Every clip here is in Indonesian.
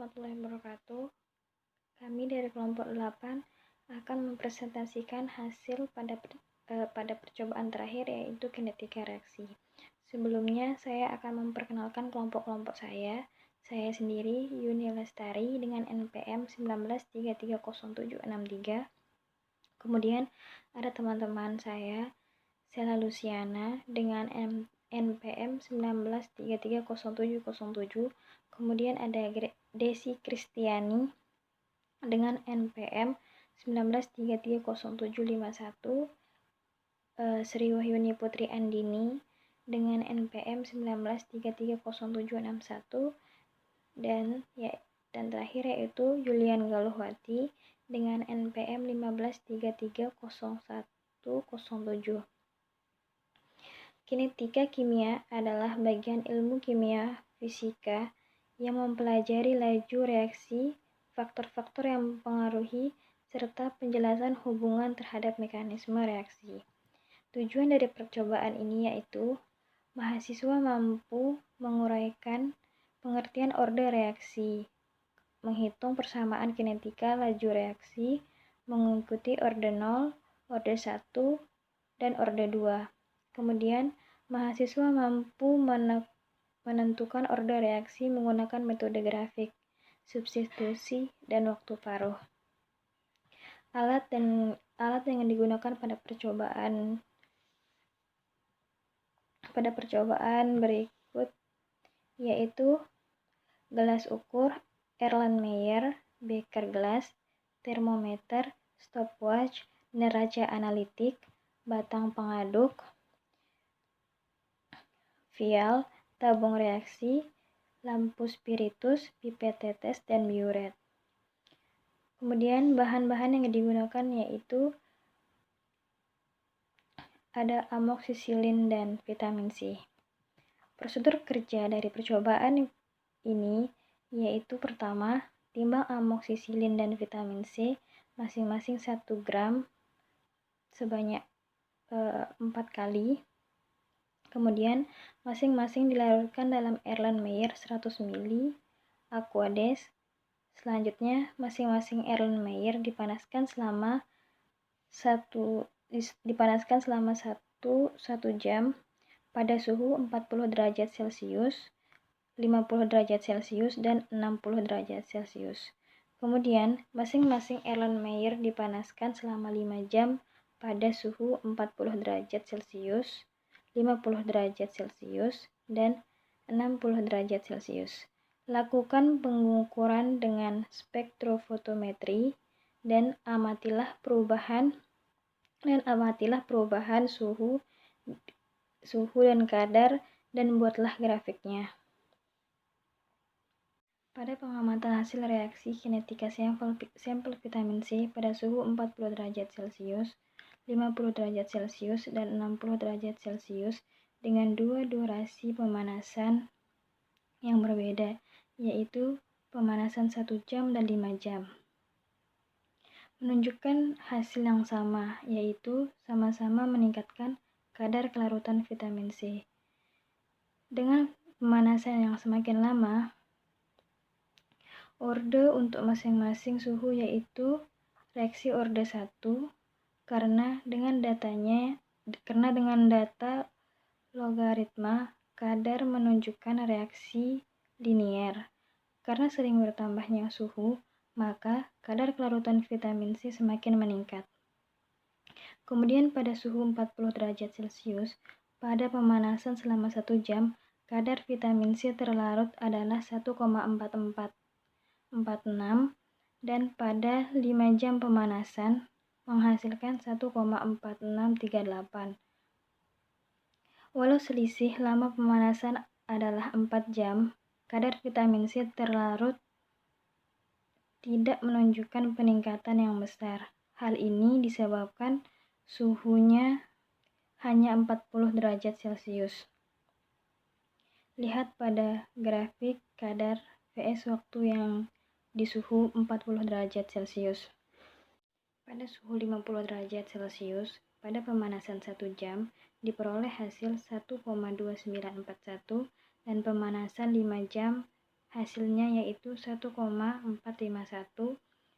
warahmatullahi wabarakatuh. Kami dari kelompok 8 akan mempresentasikan hasil pada percobaan terakhir, yaitu kinetika reaksi. Sebelumnya, saya akan memperkenalkan kelompok-kelompok saya. Saya sendiri, Yuni Lestari, dengan NPM 19330763. Kemudian ada teman-teman saya, Sela Luciana, dengan NPM 19330707. Kemudian ada Desi Kristiani dengan NPM 19330751, Sri Wahyuni Putri Andini dengan NPM 19330761, dan terakhir yaitu Julian Galuhwati dengan NPM 15330107. Kinetika kimia adalah bagian ilmu kimia fisika yang mempelajari laju reaksi, faktor-faktor yang mempengaruhi, serta penjelasan hubungan terhadap mekanisme reaksi. Tujuan dari percobaan ini yaitu mahasiswa mampu menguraikan pengertian orde reaksi, menghitung persamaan kinetika laju reaksi, mengikuti orde 0, orde 1, dan orde 2. Kemudian, mahasiswa mampu menentukan orde reaksi menggunakan metode grafik, substitusi, dan waktu paruh. Alat yang digunakan pada percobaan berikut yaitu gelas ukur Erlenmeyer, beker gelas, termometer, stopwatch, neraca analitik, batang pengaduk, vial, tabung reaksi, lampu spiritus, pipet tetes, dan biuret. Kemudian bahan-bahan yang digunakan yaitu ada amoksisilin dan vitamin C. Prosedur kerja dari percobaan ini yaitu pertama, timbang amoksisilin dan vitamin C masing-masing 1 gram sebanyak 4 kali. Kemudian masing-masing dilarutkan dalam Erlenmeyer 100 ml Aquades. Selanjutnya masing-masing Erlenmeyer dipanaskan selama 1 jam pada suhu 40 derajat Celcius, 50 derajat Celcius, dan 60 derajat Celcius. Kemudian, masing-masing Erlenmeyer dipanaskan selama 5 jam pada suhu 40 derajat Celcius, 50 derajat Celcius, dan 60 derajat Celcius. Lakukan pengukuran dengan spektrofotometri dan amatilah perubahan suhu dan kadar, dan buatlah grafiknya. Pada pengamatan hasil reaksi kinetika sampel vitamin C pada suhu 40 derajat Celcius, 50 derajat Celcius, dan 60 derajat Celcius dengan dua durasi pemanasan yang berbeda, yaitu pemanasan 1 jam dan 5 jam. Menunjukkan hasil yang sama, yaitu sama-sama meningkatkan kadar kelarutan vitamin C. Dengan pemanasan yang semakin lama, orde untuk masing-masing suhu yaitu reaksi orde 1 karena dengan data logaritma kadar menunjukkan reaksi linier. Karena sering bertambahnya suhu, maka kadar kelarutan vitamin C semakin meningkat. Kemudian pada suhu 40 derajat Celcius, pada pemanasan selama 1 jam, kadar vitamin C terlarut adalah 1,4446 dan pada 5 jam pemanasan menghasilkan 1,4638. Walau selisih lama pemanasan adalah 4 jam, kadar vitamin C terlarut tidak menunjukkan peningkatan yang besar. Hal ini disebabkan suhunya hanya 40 derajat Celcius. Lihat pada grafik kadar Vs waktu yang di suhu 40 derajat Celcius. Pada suhu 50 derajat Celcius, pada pemanasan 1 jam, diperoleh hasil 1,2941 dan pemanasan 5 jam hasilnya yaitu 1,451.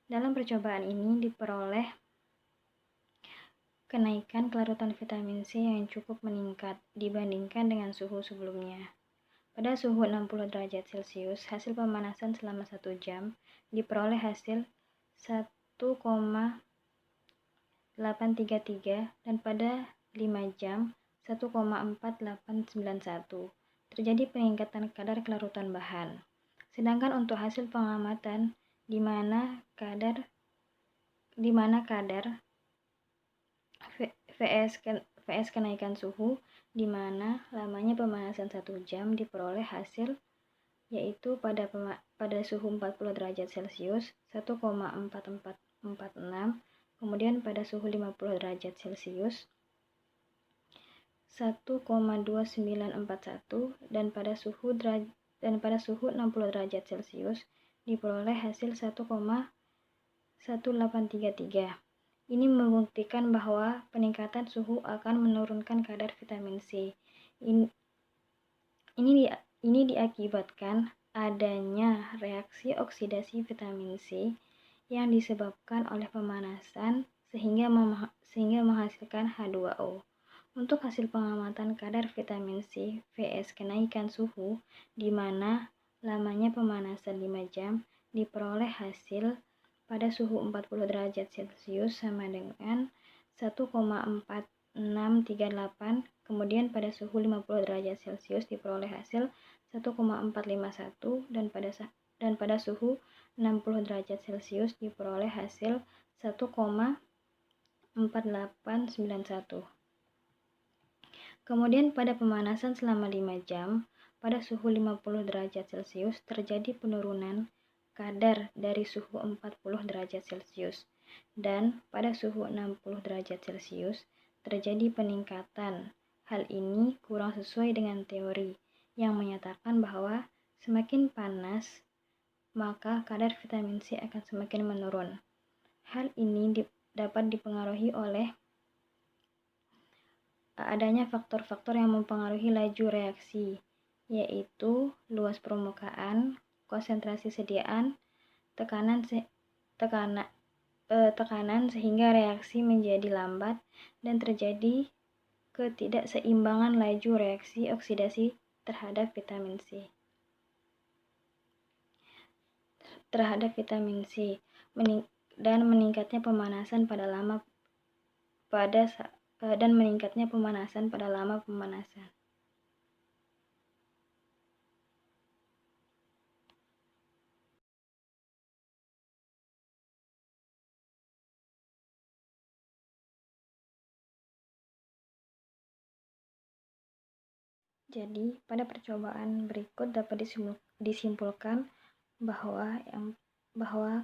Dalam percobaan ini diperoleh kenaikan kelarutan vitamin C yang cukup meningkat dibandingkan dengan suhu sebelumnya. Pada suhu 60 derajat Celcius, hasil pemanasan selama 1 jam diperoleh hasil 1,833 dan pada 5 jam 1,4891. Terjadi peningkatan kadar kelarutan bahan. Sedangkan untuk hasil pengamatan di mana kadar VS kenaikan suhu di mana lamanya pemanasan 1 jam diperoleh hasil yaitu pada suhu 40 derajat Celcius 1,4446, kemudian pada suhu 50 derajat Celcius 1,2941 dan pada suhu 60 derajat Celcius diperoleh hasil 1,1833. Ini membuktikan bahwa peningkatan suhu akan menurunkan kadar vitamin C. Ini diakibatkan adanya reaksi oksidasi vitamin C yang disebabkan oleh pemanasan sehingga menghasilkan H2O. Untuk hasil pengamatan kadar vitamin C vs kenaikan suhu di mana lamanya pemanasan 5 jam diperoleh hasil pada suhu 40 derajat Celcius sama dengan 1,4638, kemudian pada suhu 50 derajat Celcius diperoleh hasil 1,451 dan pada suhu 60 derajat Celcius diperoleh hasil 1,4891. Kemudian pada pemanasan selama 5 jam pada suhu 50 derajat Celcius terjadi penurunan kadar dari suhu 40 derajat Celcius dan pada suhu 60 derajat Celcius terjadi peningkatan. Hal ini kurang sesuai dengan teori yang menyatakan bahwa semakin panas maka kadar vitamin C akan semakin menurun. Hal ini dapat dipengaruhi oleh adanya faktor-faktor yang mempengaruhi laju reaksi, yaitu luas permukaan, konsentrasi sediaan, tekanan sehingga reaksi menjadi lambat dan terjadi ketidakseimbangan laju reaksi oksidasi terhadap vitamin C. Dan meningkatnya pemanasan pada lama pemanasan. Jadi, pada percobaan berikut dapat disimpulkan bahwa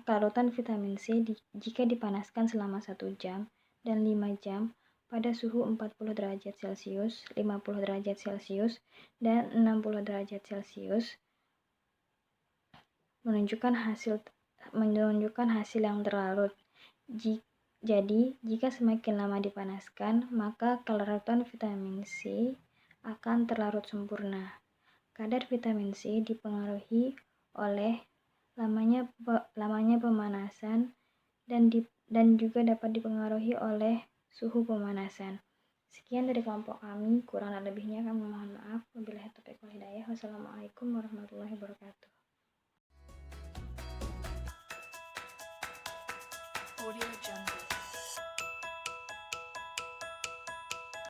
kelarutan vitamin C jika dipanaskan selama 1 jam dan 5 jam pada suhu 40 derajat Celcius, 50 derajat Celcius, dan 60 derajat Celcius menunjukkan hasil yang terlarut. Jadi, jika semakin lama dipanaskan, maka kelarutan vitamin C akan terlarut sempurna. Kadar vitamin C dipengaruhi oleh lamanya pemanasan dan juga dapat dipengaruhi oleh suhu pemanasan. Sekian dari kelompok kami, kurang dan lebihnya kami mohon maaf. Wabillahi taufiq wal hidayah. Wassalamualaikum warahmatullahi wabarakatuh. Audio Jungle.